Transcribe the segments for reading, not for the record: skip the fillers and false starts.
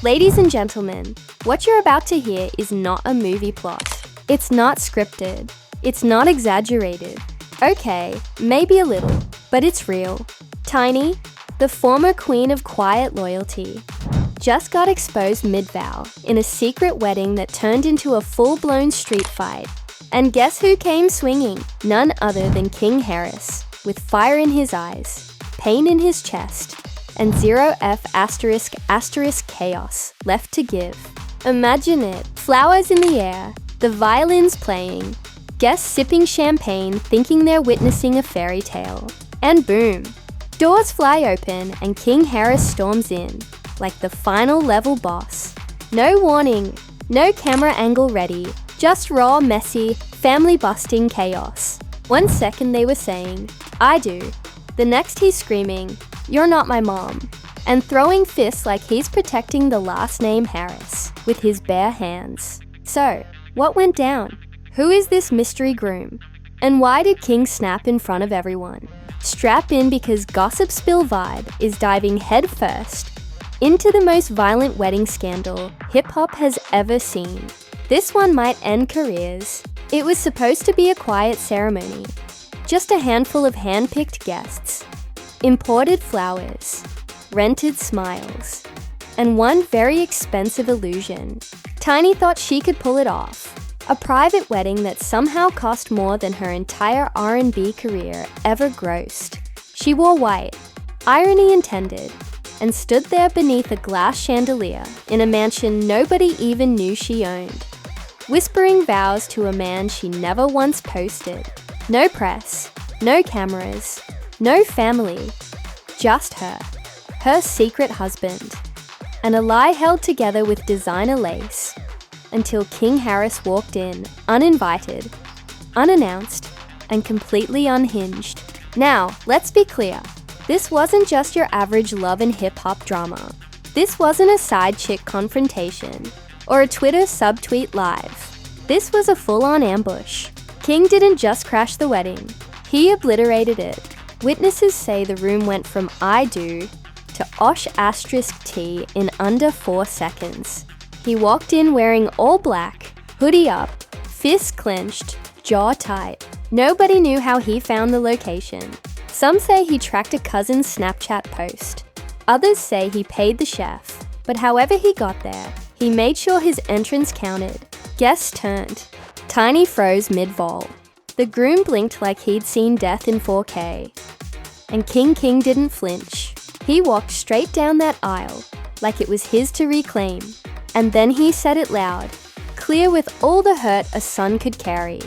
Ladies and gentlemen, what you're about to hear is not a movie plot. It's not scripted. It's not exaggerated. Okay, maybe a little, but it's real. Tiny, the former queen of quiet loyalty, just got exposed mid-vow in a secret wedding that turned into a full-blown street fight. And guess who came swinging? None other than King Harris, with fire in his eyes, pain in his chest, and 0F*** chaos left to give. Imagine it, flowers in the air, the violins playing, guests sipping champagne thinking they're witnessing a fairy tale. And boom, doors fly open and King Harris storms in, like the final level boss. No warning, no camera angle ready, just raw, messy, family-busting chaos. 1 second they were saying, "I do." The next he's screaming, "You're not my mom," and throwing fists like he's protecting the last name Harris with his bare hands. So, what went down? Who is this mystery groom? And why did King snap in front of everyone? Strap in because Gossip Spill Vibe is diving headfirst into the most violent wedding scandal hip-hop has ever seen. This one might end careers. It was supposed to be a quiet ceremony. Just a handful of hand-picked guests, imported flowers, rented smiles, and one very expensive illusion. Tiny thought she could pull it off. A private wedding that somehow cost more than her entire R&B career ever grossed. She wore white, irony intended, and stood there beneath a glass chandelier in a mansion nobody even knew she owned, whispering vows to a man she never once posted. No press, no cameras, no family, just her secret husband, and a lie held together with designer lace until King Harris walked in, uninvited, unannounced, and completely unhinged. Now, let's be clear. This wasn't just your average love and hip-hop drama. This wasn't a side chick confrontation or a Twitter subtweet live. This was a full-on ambush. King didn't just crash the wedding, he obliterated it. Witnesses say the room went from "I do" to OSH*T in under 4 seconds. He walked in wearing all black, hoodie up, fists clenched, jaw tight. Nobody knew how he found the location. Some say he tracked a cousin's Snapchat post. Others say he paid the chef. But however he got there, he made sure his entrance counted. Guests turned. Tiny froze mid-vol. The groom blinked like he'd seen death in 4K. And King didn't flinch. He walked straight down that aisle, like it was his to reclaim. And then he said it loud, clear with all the hurt a son could carry.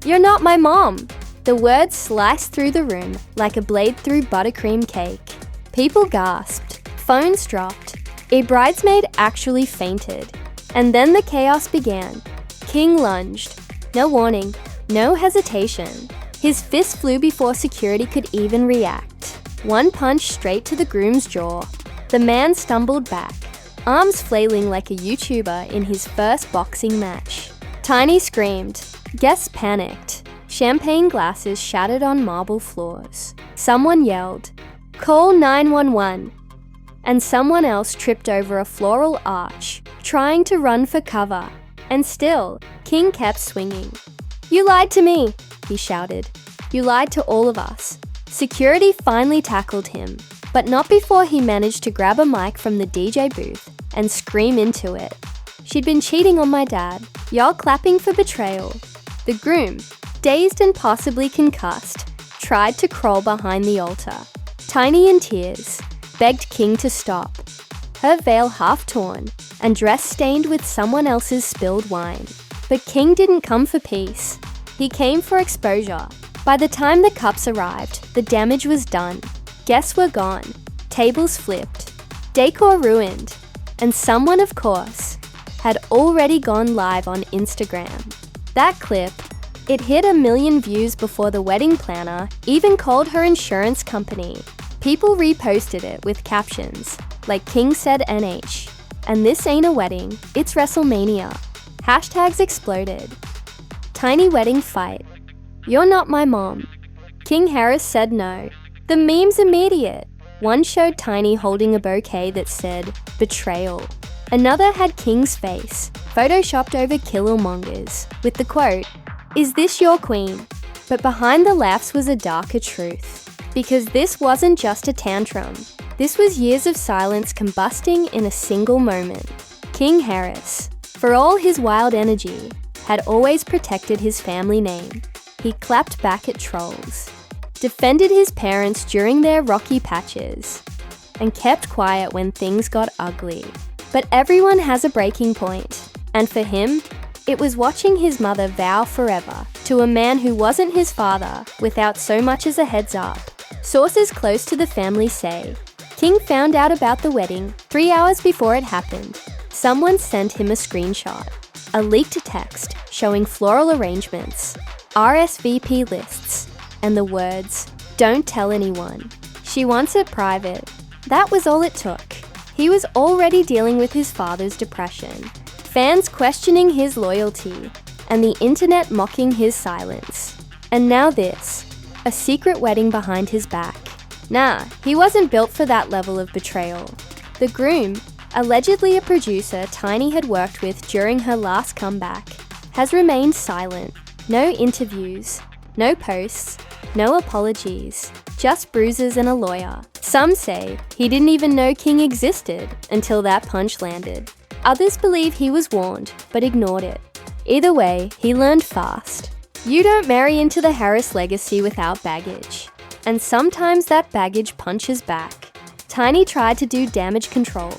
"You're not my mom." The words sliced through the room like a blade through buttercream cake. People gasped. Phones dropped. A bridesmaid actually fainted. And then the chaos began. King lunged. No warning, no hesitation. His fist flew before security could even react. One punch straight to the groom's jaw. The man stumbled back, arms flailing like a YouTuber in his first boxing match. Tiny screamed. Guests panicked. Champagne glasses shattered on marble floors. Someone yelled, "Call 911." And someone else tripped over a floral arch, trying to run for cover. And still, King kept swinging. "You lied to me," he shouted. "You lied to all of us." Security finally tackled him, but not before he managed to grab a mic from the DJ booth and scream into it. "She'd been cheating on my dad. Y'all clapping for betrayal." The groom, dazed and possibly concussed, tried to crawl behind the altar. Tiny in tears, begged King to stop. Her veil half torn and dress stained with someone else's spilled wine. But King didn't come for peace. He came for exposure. By the time the cups arrived, the damage was done. Guests were gone, tables flipped, decor ruined, and someone, of course, had already gone live on Instagram. That clip, it hit 1 million views before the wedding planner even called her insurance company. People reposted it with captions like "King said NH," and "This ain't a wedding, it's WrestleMania." Hashtags exploded. Tiny wedding fight. "You're not my mom." King Harris said no. The meme's immediate. One showed Tiny holding a bouquet that said, "Betrayal." Another had King's face, photoshopped over Killmonger's, with the quote, "Is this your queen?" But behind the laughs was a darker truth. Because this wasn't just a tantrum. This was years of silence combusting in a single moment. King Harris, for all his wild energy, had always protected his family name. He clapped back at trolls, defended his parents during their rocky patches, and kept quiet when things got ugly. But everyone has a breaking point, and for him, it was watching his mother vow forever to a man who wasn't his father without so much as a heads up. Sources close to the family say, King found out about the wedding 3 hours before it happened. Someone sent him a screenshot, a leaked text showing floral arrangements, RSVP lists, and the words, "Don't tell anyone. She wants it private." That was all it took. He was already dealing with his father's depression, fans questioning his loyalty, and the internet mocking his silence. And now this, a secret wedding behind his back. Nah, he wasn't built for that level of betrayal. The groom, allegedly a producer Tiny had worked with during her last comeback, has remained silent. No interviews, no posts, no apologies, just bruises and a lawyer. Some say he didn't even know King existed until that punch landed. Others believe he was warned, but ignored it. Either way, he learned fast. You don't marry into the Harris legacy without baggage. And sometimes that baggage punches back. Tiny tried to do damage control.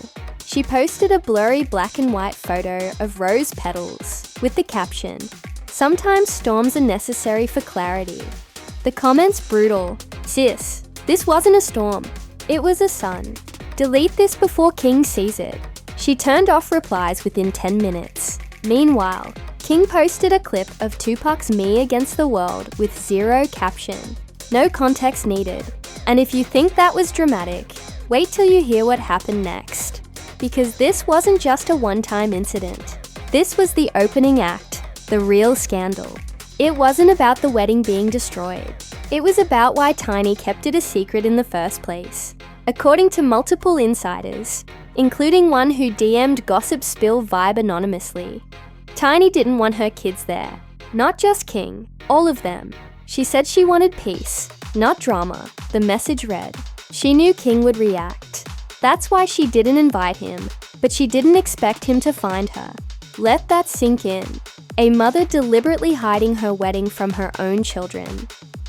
She posted a blurry black and white photo of rose petals with the caption, "Sometimes storms are necessary for clarity." The comments brutal. "Sis, this wasn't a storm. It was a sun. Delete this before King sees it." She turned off replies within 10 minutes. Meanwhile, King posted a clip of Tupac's "Me Against the World" with zero caption. No context needed. And if you think that was dramatic, wait till you hear what happened next. Because this wasn't just a one-time incident. This was the opening act, the real scandal. It wasn't about the wedding being destroyed. It was about why Tiny kept it a secret in the first place. According to multiple insiders, including one who DM'd Gossip Spill Vibe anonymously, Tiny didn't want her kids there. Not just King, all of them. She said she wanted peace, not drama, the message read. She knew King would react. That's why she didn't invite him, but she didn't expect him to find her. Let that sink in. A mother deliberately hiding her wedding from her own children.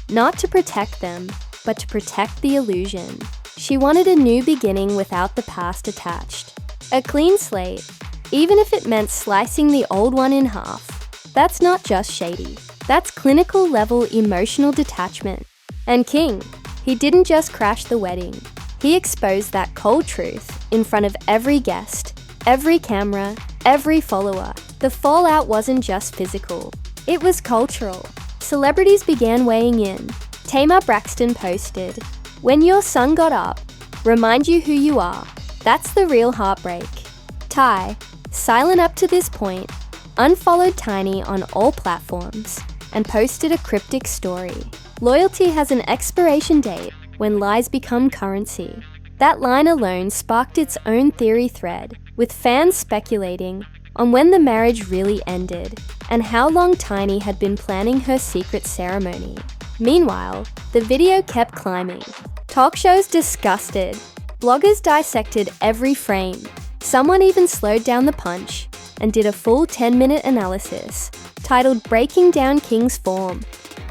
Not to protect them, but to protect the illusion. She wanted a new beginning without the past attached. A clean slate, even if it meant slicing the old one in half. That's not just shady. That's clinical level emotional detachment. And King, he didn't just crash the wedding. He exposed that cold truth in front of every guest, every camera, every follower. The fallout wasn't just physical. It was cultural. Celebrities began weighing in. Tamar Braxton posted, "When your son got up, remind you who you are. That's the real heartbreak." Ty, silent up to this point, unfollowed Tiny on all platforms and posted a cryptic story. Loyalty has an expiration date when lies become currency. That line alone sparked its own theory thread, with fans speculating on when the marriage really ended and how long Tiny had been planning her secret ceremony. Meanwhile, the video kept climbing. Talk shows disgusted. Bloggers dissected every frame. Someone even slowed down the punch and did a full 10-minute analysis titled "Breaking Down King's Form,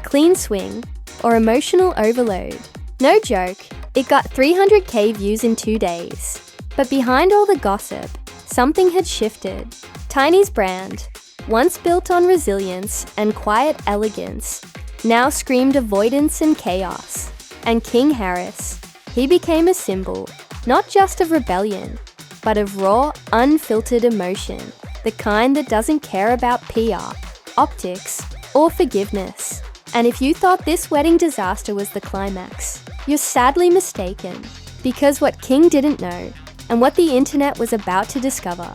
Clean Swing, or Emotional Overload." No joke, it got 300k views in 2 days. But behind all the gossip, something had shifted. Tiny's brand, once built on resilience and quiet elegance, now screamed avoidance and chaos. And King Harris, he became a symbol, not just of rebellion, but of raw, unfiltered emotion, the kind that doesn't care about PR, optics, or forgiveness. And if you thought this wedding disaster was the climax, you're sadly mistaken, because what King didn't know, and what the internet was about to discover,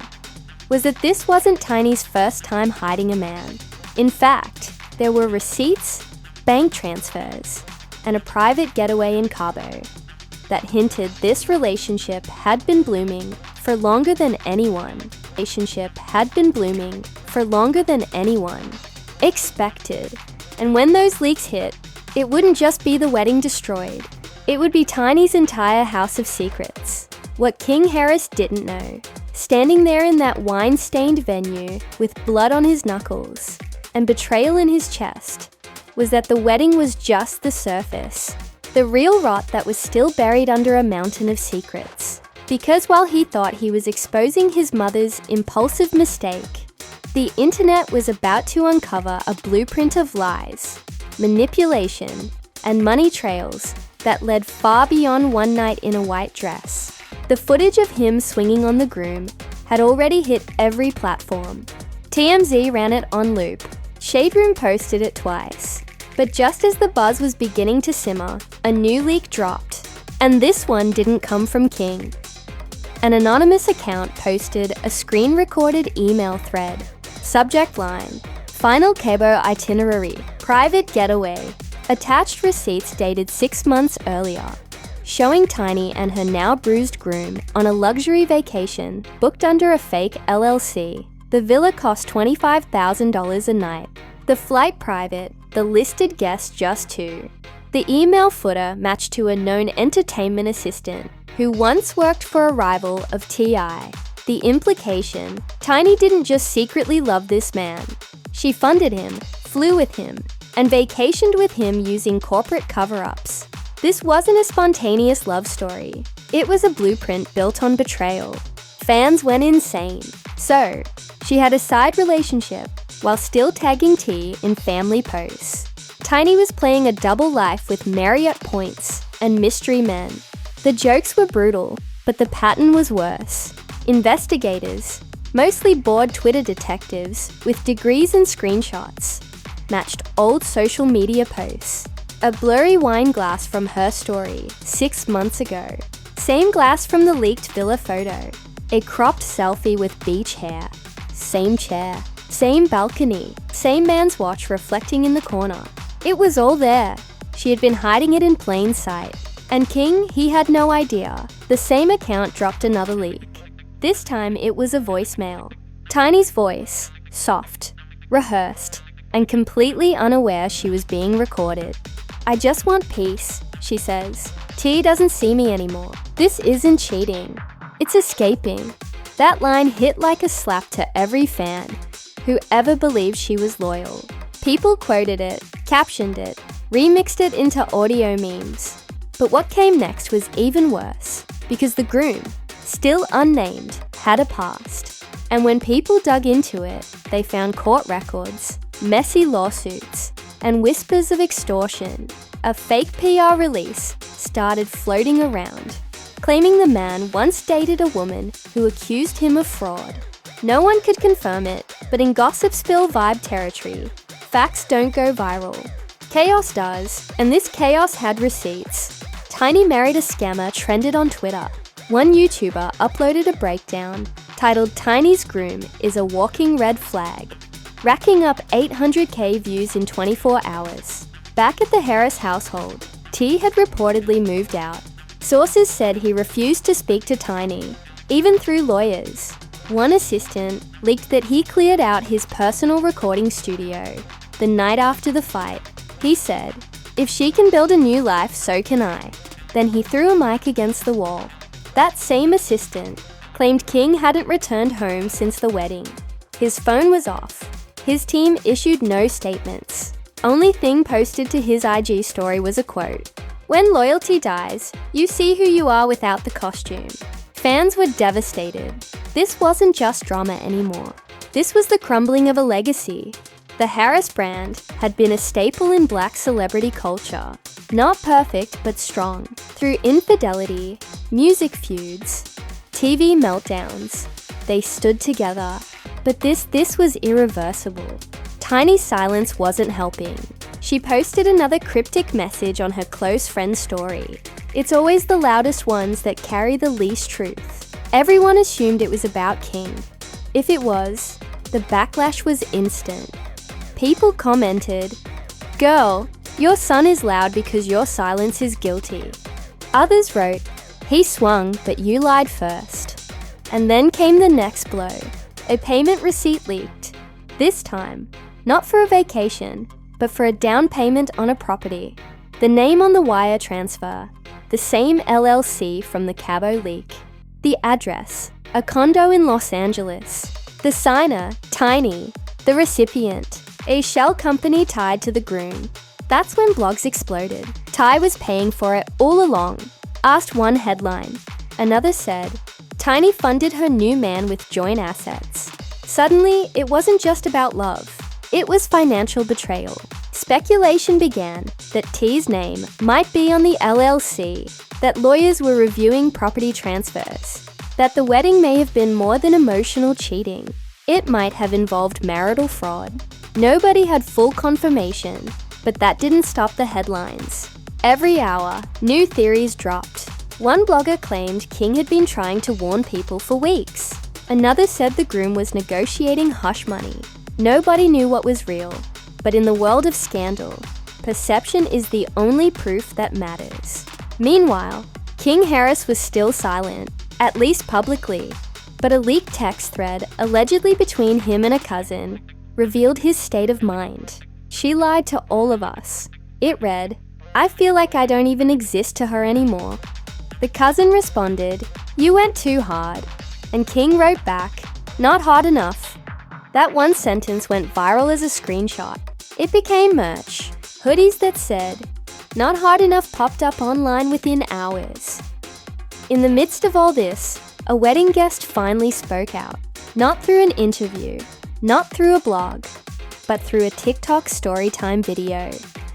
was that this wasn't Tiny's first time hiding a man. In fact, there were receipts, bank transfers, and a private getaway in Cabo that hinted this relationship had been blooming for longer than anyone. Relationship had been blooming for longer than anyone expected. And when those leaks hit, it wouldn't just be the wedding destroyed. It would be Tiny's entire house of secrets. What King Harris didn't know, standing there in that wine-stained venue with blood on his knuckles and betrayal in his chest, was that the wedding was just the surface, the real rot that was still buried under a mountain of secrets. Because while he thought he was exposing his mother's impulsive mistake, the internet was about to uncover a blueprint of lies, manipulation, and money trails that led far beyond one night in a white dress. The footage of him swinging on the groom had already hit every platform. TMZ ran it on loop. Shade Room posted it twice. But just as the buzz was beginning to simmer, a new leak dropped. And this one didn't come from King. An anonymous account posted a screen-recorded email thread. Subject line, Final Cabo Itinerary, Private Getaway. Attached receipts dated 6 months earlier, showing Tiny and her now bruised groom on a luxury vacation booked under a fake LLC. The villa cost $25,000 a night. The flight private, the listed guests just 2. The email footer matched to a known entertainment assistant who once worked for a rival of T.I. The implication, Tiny didn't just secretly love this man. She funded him, flew with him, and vacationed with him using corporate cover-ups. This wasn't a spontaneous love story. It was a blueprint built on betrayal. Fans went insane. So, she had a side relationship while still tagging T in family posts. Tiny was playing a double life with Marriott points and mystery men. The jokes were brutal, but the pattern was worse. Investigators, mostly bored Twitter detectives with degrees and screenshots, matched old social media posts. A blurry wine glass from her story 6 months ago. Same glass from the leaked villa photo. A cropped selfie with beach hair. Same chair. Same balcony. Same man's watch reflecting in the corner. It was all there. She had been hiding it in plain sight. And King, he had no idea. The same account dropped another leak. This time it was a voicemail. Tiny's voice, soft, rehearsed, and completely unaware she was being recorded. I just want peace, she says. T doesn't see me anymore. This isn't cheating. It's escaping. That line hit like a slap to every fan who ever believed she was loyal. People quoted it, captioned it, remixed it into audio memes. But what came next was even worse, because the groom, still unnamed, had a past. And when people dug into it, they found court records, messy lawsuits, and whispers of extortion. A fake PR release started floating around, claiming the man once dated a woman who accused him of fraud. No one could confirm it, but in gossip spill vibe territory, facts don't go viral. Chaos does, and this chaos had receipts. Tiny Married a Scammer trended on Twitter. One YouTuber uploaded a breakdown titled Tiny's Groom is a Walking Red Flag, racking up 800k views in 24 hours. Back at the Harris household, T had reportedly moved out. Sources said he refused to speak to Tiny, even through lawyers. One assistant leaked that he cleared out his personal recording studio the night after the fight. He said, "If she can build a new life, so can I." Then he threw a mic against the wall. That same assistant claimed King hadn't returned home since the wedding. His phone was off. His team issued no statements. Only thing posted to his IG story was a quote. "When loyalty dies, you see who you are without the costume." Fans were devastated. This wasn't just drama anymore. This was the crumbling of a legacy. The Harris brand had been a staple in Black celebrity culture. Not perfect, but strong. Through infidelity, music feuds, TV meltdowns, they stood together. But this was irreversible. Tiny's silence wasn't helping. She posted another cryptic message on her close friend's story. It's always the loudest ones that carry the least truth. Everyone assumed it was about King. If it was, the backlash was instant. People commented, "Girl, your son is loud because your silence is guilty." Others wrote, "He swung, but you lied first." And then came the next blow. A payment receipt leaked. This time, not for a vacation, but for a down payment on a property. The name on the wire transfer, the same LLC from the Cabo leak. The address, a condo in Los Angeles. The signer, Tiny. The recipient, a shell company tied to the Groom. That's when blogs exploded. Ty was paying for it all along, asked one headline. Another said, Tiny funded her new man with joint assets. Suddenly, it wasn't just about love. It was financial betrayal. Speculation began that T's name might be on the LLC, that lawyers were reviewing property transfers, that the wedding may have been more than emotional cheating. It might have involved marital fraud. Nobody had full confirmation, but that didn't stop the headlines. Every hour, new theories dropped. One blogger claimed King had been trying to warn people for weeks. Another said the Groom was negotiating hush money. Nobody knew what was real, but in the world of scandal, perception is the only proof that matters. Meanwhile, King Harris was still silent, at least publicly, but a leaked text thread, allegedly between him and a cousin, revealed his state of mind. She lied to all of us. It read, I feel like I don't even exist to her anymore. The cousin responded, you went too hard. And King wrote back, not hard enough. That one sentence went viral as a screenshot. It became merch. Hoodies that said, not hard enough popped up online within hours. In the midst of all this, a wedding guest finally spoke out. Not through an interview, not through a blog, but through a TikTok storytime video.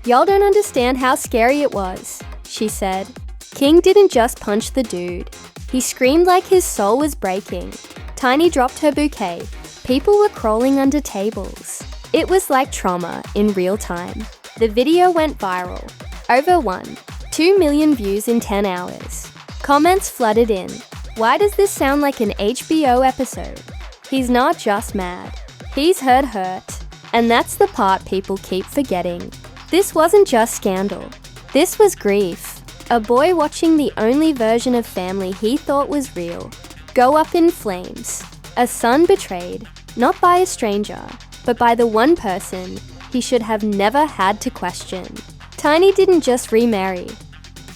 Y'all don't understand how scary it was, she said. King didn't just punch the dude. He screamed like his soul was breaking. Tiny dropped her bouquet. People were crawling under tables. It was like trauma in real time. The video went viral. Over 2 million views in 10 hours. Comments flooded in. Why does this sound like an HBO episode? He's not just mad. He's hurt. And that's the part people keep forgetting. This wasn't just scandal. This was grief. A boy watching the only version of family he thought was real go up in flames. A son betrayed, not by a stranger, but by the one person he should have never had to question. Tiny didn't just remarry.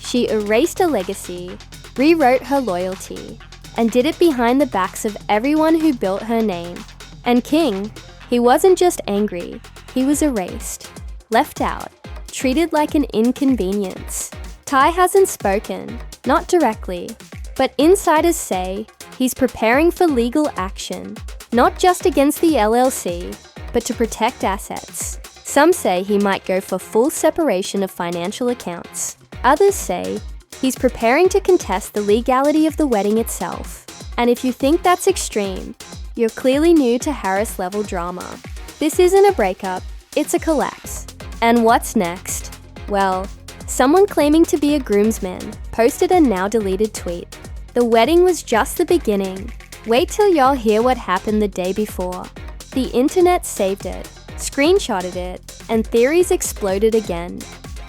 She erased a legacy, rewrote her loyalty, and did it behind the backs of everyone who built her name. And King, he wasn't just angry, he was erased, left out, treated like an inconvenience. Ty hasn't spoken, not directly, but insiders say he's preparing for legal action, not just against the LLC, but to protect assets. Some say he might go for full separation of financial accounts. Others say he's preparing to contest the legality of the wedding itself. And if you think that's extreme, you're clearly new to Harris-level drama. This isn't a breakup, it's a collapse. And what's next? Well, someone claiming to be a groomsman posted a now-deleted tweet. The wedding was just the beginning. Wait till y'all hear what happened the day before. The internet saved it, screenshotted it, and theories exploded again.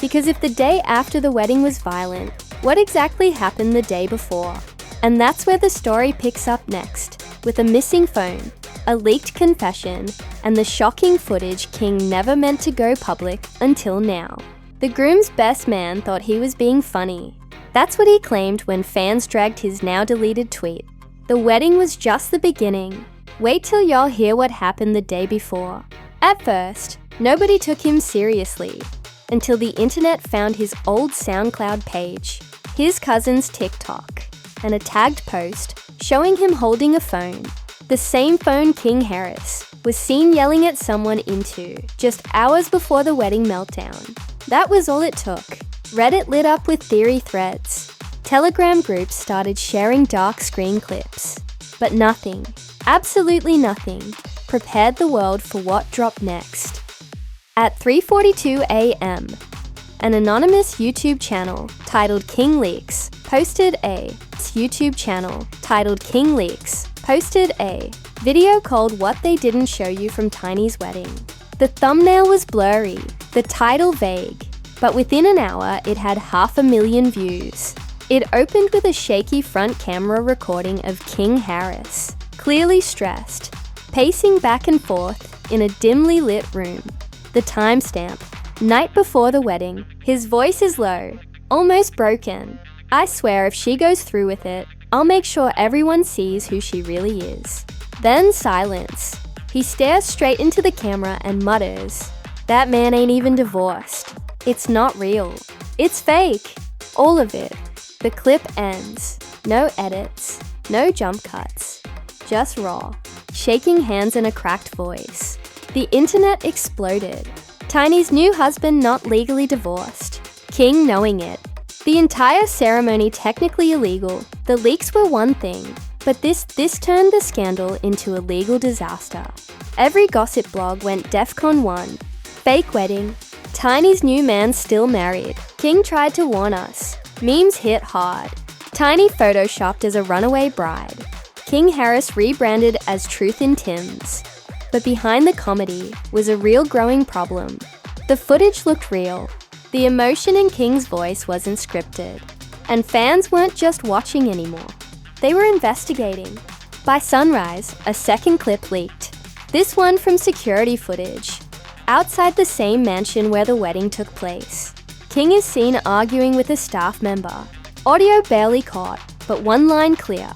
Because if the day after the wedding was violent, what exactly happened the day before? And that's where the story picks up next, with a missing phone, a leaked confession, and the shocking footage King never meant to go public until now. The groom's best man thought he was being funny. That's what he claimed when fans dragged his now-deleted tweet. The wedding was just the beginning. Wait till y'all hear what happened the day before. At first, nobody took him seriously, until the internet found his old SoundCloud page, his cousin's TikTok, and a tagged post showing him holding a phone. The same phone King Harris was seen yelling at someone into just hours before the wedding meltdown. That was all it took. Reddit lit up with theory threads. Telegram groups started sharing dark screen clips. But nothing, absolutely nothing, prepared the world for what dropped next. At 3:42 a.m., an anonymous YouTube channel titled King Leaks posted a video called What They Didn't Show You from Tiny's Wedding. The thumbnail was blurry, the title vague, but within an hour it had 500,000 views. It opened with a shaky front camera recording of King Harris, clearly stressed, pacing back and forth in a dimly lit room. The timestamp, night before the wedding. His voice is low, almost broken. I swear if she goes through with it, I'll make sure everyone sees who she really is. Then silence. He stares straight into the camera and mutters, "That man ain't even divorced. It's not real. It's fake. All of it." The clip ends. No edits, no jump cuts. Just raw. Shaking hands and a cracked voice. The internet exploded. Tiny's new husband not legally divorced. King knowing it. The entire ceremony technically illegal. The leaks were one thing, but this turned the scandal into a legal disaster. Every gossip blog went DEFCON 1. Fake wedding. Tiny's new man still married. King tried to warn us. Memes hit hard. Tiny photoshopped as a runaway bride. King Harris rebranded as Truth in Tim's. But behind the comedy was a real growing problem. The footage looked real. The emotion in King's voice wasn't scripted. And fans weren't just watching anymore. They were investigating. By sunrise, a second clip leaked. This one from security footage. Outside the same mansion where the wedding took place. King is seen arguing with a staff member. Audio barely caught, but one line clear.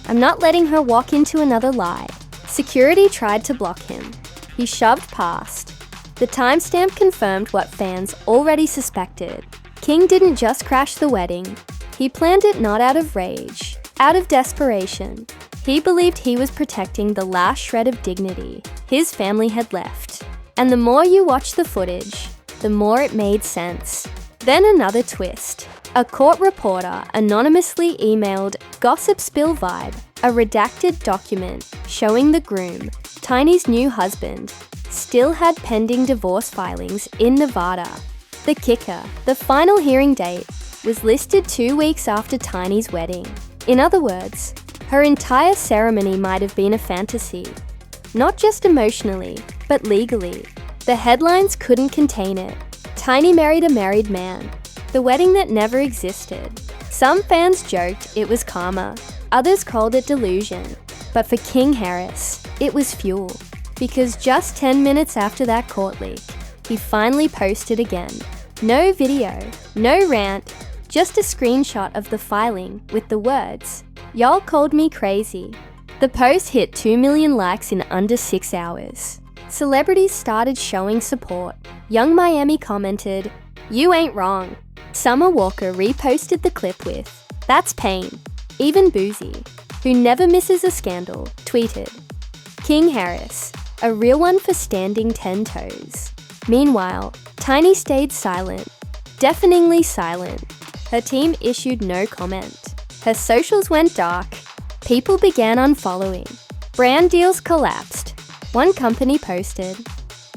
"I'm not letting her walk into another lie." Security tried to block him. He shoved past. The timestamp confirmed what fans already suspected. King didn't just crash the wedding. He planned it not out of rage, out of desperation. He believed he was protecting the last shred of dignity his family had left. And the more you watch the footage, the more it made sense. Then another twist. A court reporter anonymously emailed Gossip Spill Vibe, a redacted document showing the groom, Tiny's new husband, still had pending divorce filings in Nevada. The kicker, the final hearing date, was listed 2 weeks after Tiny's wedding. In other words, her entire ceremony might have been a fantasy. Not just emotionally, but legally. The headlines couldn't contain it. Tiny married a married man. The wedding that never existed. Some fans joked it was karma. Others called it delusion. But for King Harris, it was fuel. Because just 10 minutes after that court leak, he finally posted again. No video, no rant, just a screenshot of the filing with the words, "Y'all called me crazy." The post hit 2 million likes in under 6 hours. Celebrities started showing support. Young Miami commented, "You ain't wrong." Summer Walker reposted the clip with, "That's pain." Even Boozy, who never misses a scandal, tweeted, "King Harris, a real one for standing 10 toes." Meanwhile, Tiny stayed silent, deafeningly silent. Her team issued no comment. Her socials went dark. People began unfollowing. Brand deals collapsed. One company posted,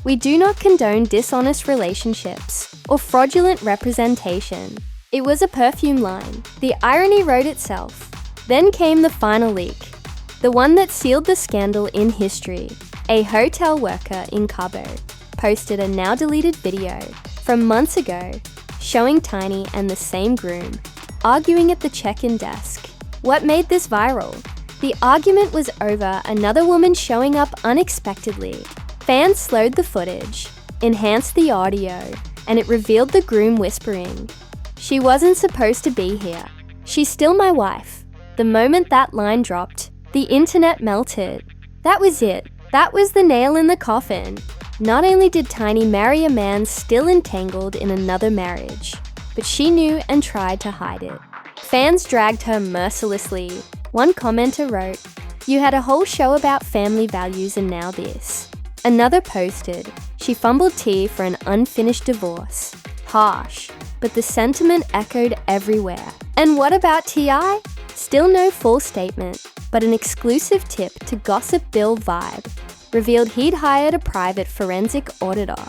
"We do not condone dishonest relationships or fraudulent representation." It was a perfume line. The irony wrote itself. Then came the final leak, the one that sealed the scandal in history. A hotel worker in Cabo posted a now-deleted video from months ago showing Tiny and the same groom arguing at the check-in desk. What made this viral? The argument was over another woman showing up unexpectedly. Fans slowed the footage, enhanced the audio, and it revealed the groom whispering, "She wasn't supposed to be here. She's still my wife." The moment that line dropped, the internet melted. That was it. That was the nail in the coffin. Not only did Tiny marry a man still entangled in another marriage, but she knew and tried to hide it. Fans dragged her mercilessly. One commenter wrote, "You had a whole show about family values and now this." Another posted, "She fumbled tea for an unfinished divorce." Harsh, but the sentiment echoed everywhere. And what about T.I.? Still no full statement, but an exclusive tip to Gossip Bill Vibe revealed he'd hired a private forensic auditor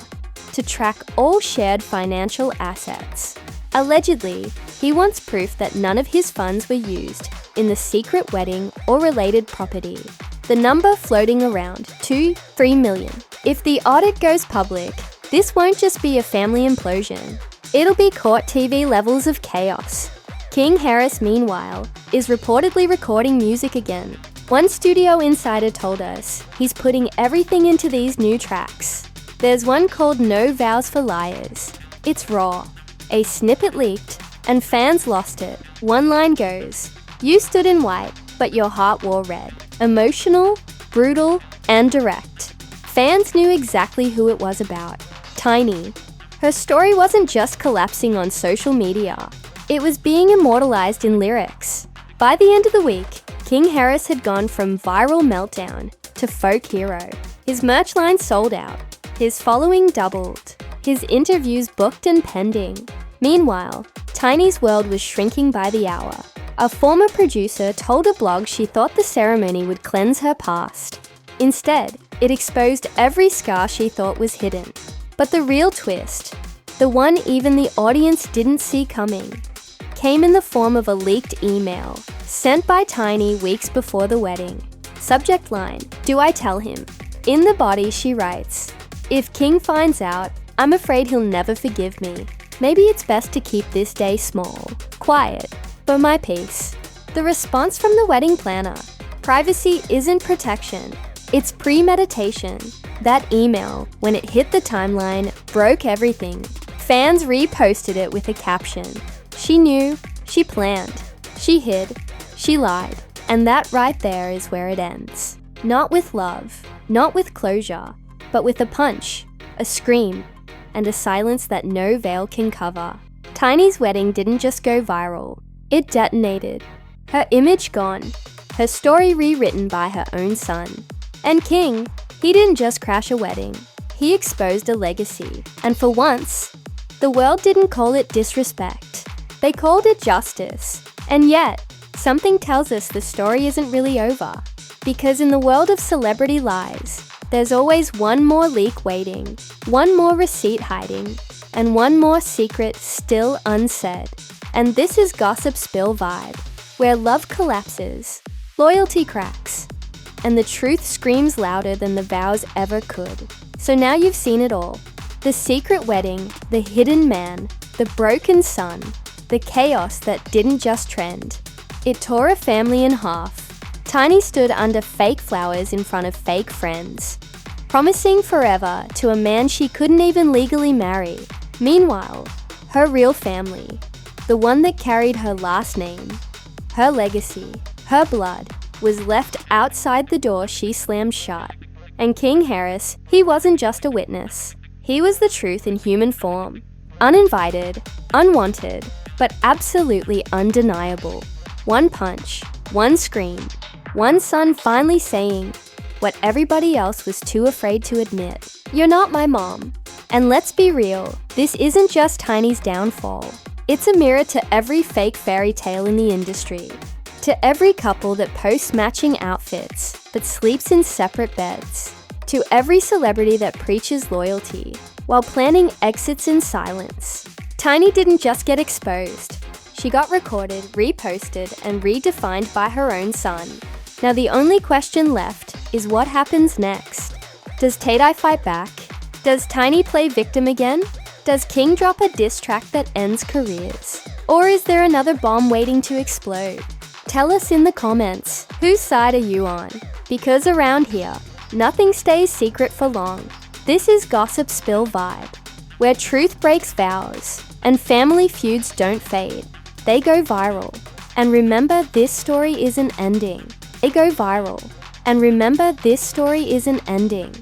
to track all shared financial assets. Allegedly, he wants proof that none of his funds were used in the secret wedding or related property. The number floating around, 2-3 million. If the audit goes public, this won't just be a family implosion. It'll be court TV levels of chaos. King Harris, meanwhile, is reportedly recording music again. One studio insider told us he's putting everything into these new tracks. There's one called No Vows for Liars. It's raw. A snippet leaked, and fans lost it. One line goes, "You stood in white, but your heart wore red." Emotional, brutal, and direct. Fans knew exactly who it was about. Tiny. Her story wasn't just collapsing on social media. It was being immortalized in lyrics. By the end of the week, King Harris had gone from viral meltdown to folk hero. His merch line sold out. His following doubled. His interviews booked and pending. Meanwhile, Tiny's world was shrinking by the hour. A former producer told a blog she thought the ceremony would cleanse her past. Instead, it exposed every scar she thought was hidden. But the real twist, the one even the audience didn't see coming, came in the form of a leaked email sent by Tiny weeks before the wedding. Subject line, "Do I tell him?" In the body she writes, "If King finds out, I'm afraid he'll never forgive me. Maybe it's best to keep this day small, quiet, for my peace." The response from the wedding planner, privacy isn't protection, it's premeditation. That email, when it hit the timeline, broke everything. Fans reposted it with a caption. She knew, she planned, she hid, she lied. And that right there is where it ends. Not with love, not with closure, but with a punch, a scream, and a silence that no veil can cover. Tiny's wedding didn't just go viral, it detonated. Her image gone, her story rewritten by her own son. And King, he didn't just crash a wedding, he exposed a legacy. And for once, the world didn't call it disrespect, they called it justice. And yet, something tells us the story isn't really over. Because in the world of celebrity lies, there's always one more leak waiting, one more receipt hiding, and one more secret still unsaid. And this is Gossip Spill Vibe, where love collapses, loyalty cracks, and the truth screams louder than the vows ever could. So now you've seen it all. The secret wedding, the hidden man, the broken son, the chaos that didn't just trend. It tore a family in half. Tiny stood under fake flowers in front of fake friends, promising forever to a man she couldn't even legally marry. Meanwhile, her real family, the one that carried her last name, her legacy, her blood, was left outside the door she slammed shut. And King Harris, he wasn't just a witness. He was the truth in human form. Uninvited, unwanted, but absolutely undeniable. One punch, one scream, one son finally saying what everybody else was too afraid to admit. "You're not my mom." And let's be real, this isn't just Tiny's downfall. It's a mirror to every fake fairy tale in the industry. To every couple that posts matching outfits but sleeps in separate beds. To every celebrity that preaches loyalty while planning exits in silence. Tiny didn't just get exposed. She got recorded, reposted, and redefined by her own son. Now the only question left is what happens next. Does Tay-Dye fight back? Does Tiny play victim again? Does King drop a diss track that ends careers? Or is there another bomb waiting to explode? Tell us in the comments, whose side are you on? Because around here, nothing stays secret for long. This is Gossip Spill Vibe, where truth breaks vows, and family feuds don't fade. They go viral. And remember, this story isn't ending. They go viral. And remember, this story isn't ending.